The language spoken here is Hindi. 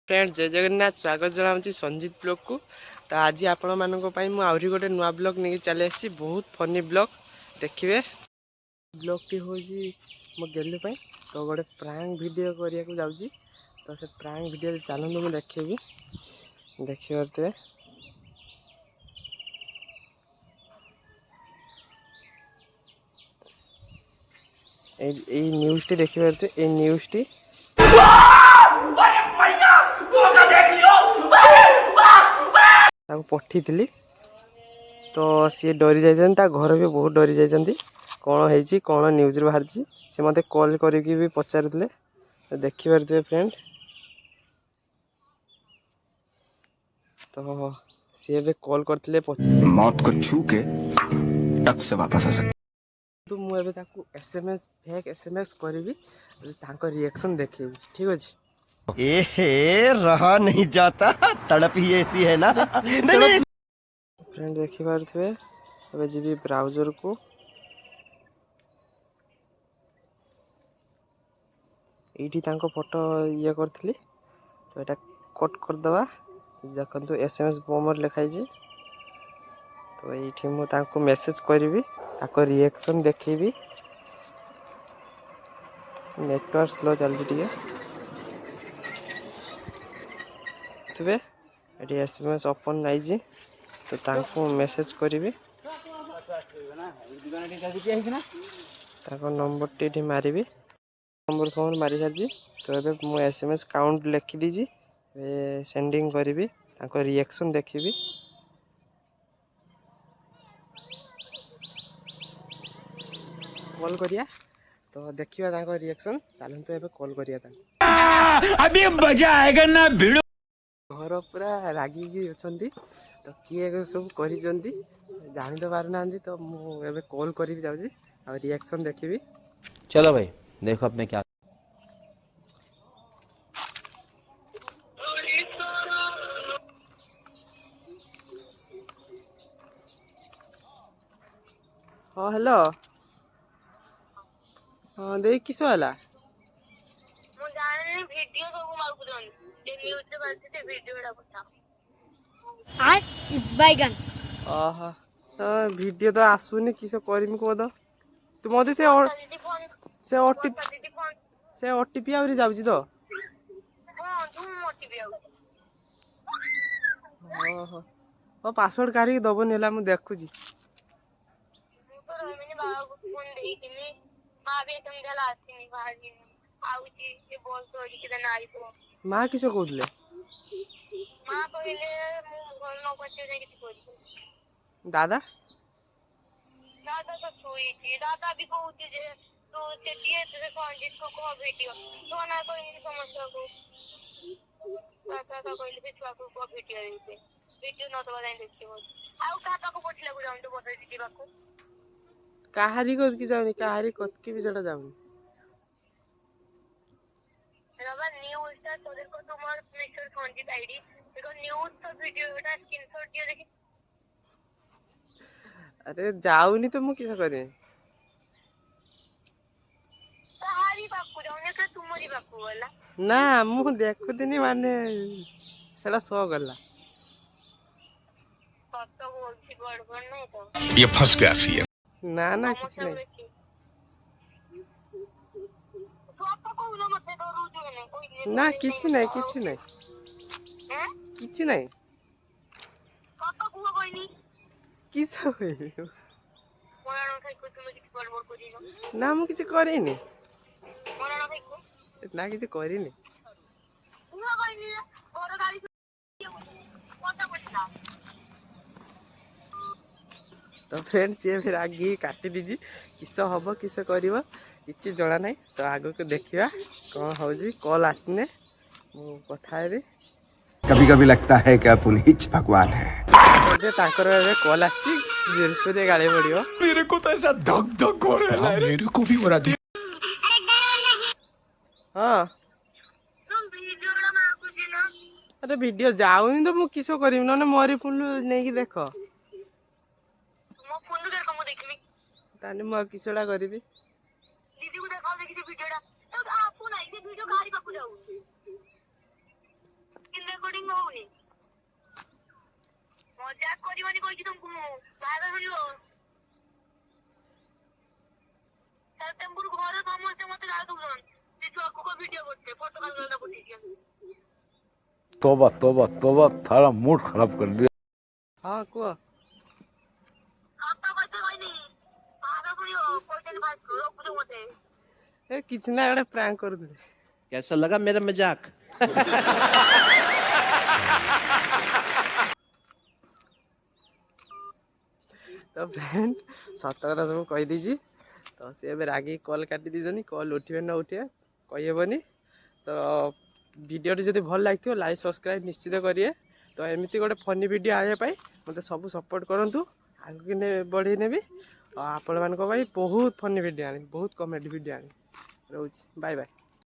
फ्रेंड जय जगन्नाथ स्वागत जनावि संजीत ब्लॉग को। तो आज आपण मानक आहरी गोटे नुआ ब्लॉग नहीं चली आसी बहुत फनी ब्लॉग देखिए। ब्लॉग टी हूँ मो गेलु तो गोटे प्रांक वीडियो करने को जाऊँगी। तो से प्रांक वीडियो चलते मुझे देखी देखी पारे न्यूज टी देखी पारे न्यूज टी पठी थी तो सी डरी जाता घर भी बहुत डरी जाती कौन है कौन न्यूज बाहर से मत कॉल करके भी पचारे देखिपारे फ्रेंड। तो सी ए कॉल करते मौत को छू के टक से वापस आ सकते। तो मुझे एसएमएस फेक एसएमएस करी रिएक्शन देखे ठीक अच्छे। ए रहा नहीं जाता तड़प ही ऐसी है ना। नहीं फ्रेंड देखी पारे अब जी ब्राउजर को ये फोटो ये करी तो यहाँ कट करदे देखो एसएमएस बमर लिखाई। तो ये मुझे मेसेज करी रिएक्शन देखी नेटवर्क स्लो चलती थे ये एसएमएस ओपन नहीं तो मेसेज करी नंबर टी मारि नंबर फोन मारी सारी। तो ये मुझे एसएमएस काउंट लिखी दीजिए सेंडिंग करी रिएक्शन देखी कॉल करिया। तो देखिए रिएक्शन चलते ए कॉल करिया अभी मजा आएगा ना भिड़ो। घर पूरा रागिकी अच्छा तो किए सब कर जानी तो पार ना तो मुझे कॉल करी जाऊँगी और रिएक्शन देखी। चलो भाई देखो अब मैं क्या। हाँ हेलो हाँ देख किस वाला ओह तो वीडियो तो आसुनी किस करमी कह दो तू मत से ओटीपी आहरी जाऊँगी तो ओहो पासवर्ड काढ़ी दबनी है मुझे देखुची माँ किस कहते दादा दादा भी कहते तू को कह वीडियो तो ना कहनी समस्या को छुआ को कह वीडियो वीडियो न दबा जाए देखिए आउ का पाक पठिला को जाऊँ तो बता दीदी पाक काहारी को की जाऊनी काहारी कतकी भी जड़ा जाऊनी रबा न्यूज़ ता तोদের को তোমার মিস্টার সঞ্জিত আইডি देखो न्यूज़ तो वीडियो টা स्क्रीनशॉट दियो देखि। अरे जाऊनी तो मु किस करे ताहारी पाकु जाऊनी के तुमरी पाकु वाला ना मु देखुदिनी माने सेला सो गला तो बोलती गड़बड़ नहीं तो ये फंस गया सी है। ना ना किछ नहीं ना किछ नहीं किछ नहीं किछ नहीं किस ना मु किछ करिनी ना किछ करिनी तो फ्रेंड्स ये फिर आगे काटी दीजिए किस हम किस कर किसी जना ना। तो आग को देखा कौन हो कॉल आसने कथा कभी कभी लगता है कि पुनीत भगवान है। कॉल आसोर गाड़ी पड़ो मेरे को तो ऐसा धक धक हो रहा है। मेरे को भी हो रहा है। हाँ अरे वीडियो जाऊनी तो मु किस कर मोरी फोन नहीं देख ताने मु किसड़ा करी दीदी को देखा देखी वीडियोटा तो आपको नहीं वीडियो गाड़ी पाकु जाऊ ମଜାକ କରିବନି କହିଛି ତମକୁ ମୁଁ ବାହାଘର କରିବ ସେପ୍ଟେମ୍ବର ଘରେ ସମସ୍ତେ ମତେ ଗାଳି ଦଉଛନ୍ତି ସେ ଛୁଆକୁ କୋ ଭିଡିଓ କରୁଛେ ଫଟୋ କାଢିଲା ପଠେଇଛି तौबा तौबा तौबा थारा मूड खराब कर दिया ହଁ କୁହ। ସତ କଥା କହିନି ବାହାଘର କରିବ କହିଛନ୍ତି ଫାଷ୍ଟ ରଖୁଛ ମତେ ଏ କିଛି ନା ଗୋଟେ ପ୍ରାଙ୍କ କରୁଥିଲେ। कैसा लगा मेरा मजाक? ତ ଫ୍ରେଣ୍ଡ ସତ କଥା ସବୁ କହିଦେଇଛି। ତ ସେ ଏବେ ରାଗିକି କଲ୍ କାଟି ଦେଇଛନ୍ତି। କଲ୍ ଉଠିବେ ନ ଉଠିବେ କହିହେବନି। ତ ଭିଡ଼ିଓଟି ଯଦି ଭଲ ଲାଗିଥିବ ଲାଇକ୍ ସବସ୍କ୍ରାଇବ୍ ନିଶ୍ଚିତ କରିବେ। ତ ଏମିତି ଗୋଟେ ଫନି ଭିଡ଼ିଓ ଆଣିବା ପାଇଁ ମୋତେ ସବୁ ସପୋର୍ଟ କରନ୍ତୁ। ଆଗକୁ ବଢ଼େଇ ନେବି। ଆଉ ଆପଣମାନଙ୍କ ପାଇଁ ବହୁତ ଫନି ଭିଡ଼ିଓ ଆଣିବି, ବହୁତ କମେଡ଼ି ଭିଡ଼ିଓ ଆଣିବି। ରହୁଛି, ବାଏ ବାଏ।